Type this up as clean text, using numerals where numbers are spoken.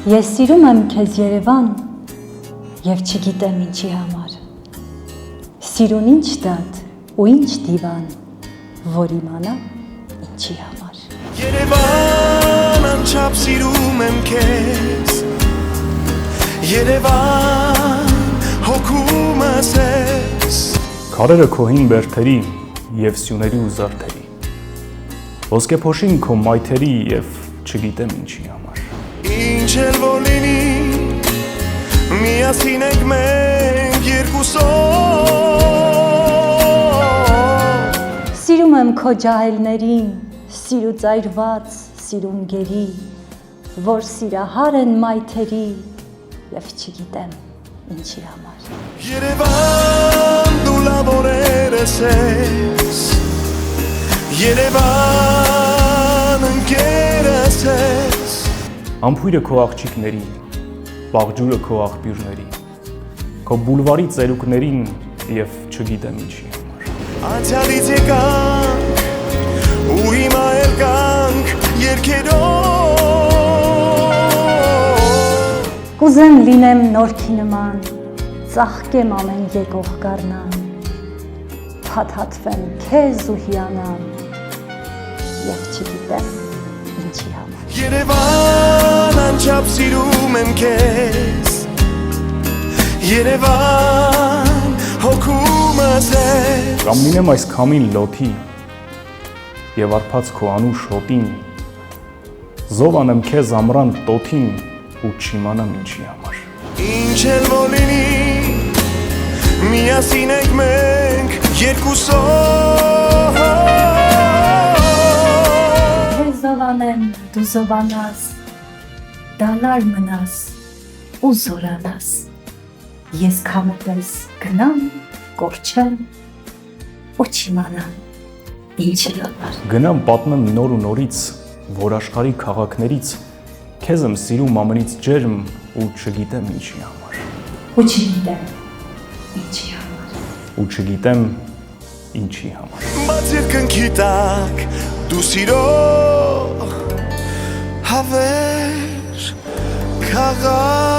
Ես սիրում եմ քեզ Երևան եւ չգիտեմ ինչի համար Սիրուն ինչ դատ ու ինչ դիվան որ իմանամ ինչի համար Երևան անչափ սիրում եմ քեզ Երևան հոգումս ես Քարերը քո հին բերդերի եւ սյուների ու զարդերի Ոսկե փոշին քո մայթերի եւ չգիտեմ ինչի համար Ինչ էլ որ լինի միասին ենք մենք երկուսով Սիրում եմ քո ջահելներին սիրուց այրված սիրուն գերի որ սիրահար են մայթերի եւ չգիտեմ ինչի համար Երևան դու լավ օրերս ես Երևան ընկերս ես Ամփույրը քո աղջիկների, բաղջուրը քո աղբյուրների, քո բուլվարի ծերուկներին եւ չգիտեմ ինչի համար Անցյալից եկանք ու հիմա էլ կանք երկերով Կուզեմ լինեմ նորքի նման ծաղկեմ ամեն եկող գառնան Փաթաթվեմ քեզ ու հիանամ եւ չգիտեմ ինչի համար Երևան անչափ սիրում եմ քեզ Երևան հոգումս ես Կամ լինեմ այս քամին լոթի եւ արփած քո անուշ հոտին Զով անեմ քեզ ամռան տոթին ու չիմանամ ինչի համար Ինչ էլ որ լինի միասին ենք մենք երկուսով Զովանեմ դու զովանաս դալար մնաս ու զորանաս Ես քամուպես գնամ կորչեմ ու չիմանամ ինչի համար Գնամ պատմեմ նոր ու նորից որ աշխարհի քաղաքներից քեզ եմ սիրում ամենից ջերմ ու չգիտեմ ինչի համար ու չգիտեմ ինչի համար ու չգիտեմ ինչի համար Բայց երկնքի տակ դու սիրո հավեր քաղաք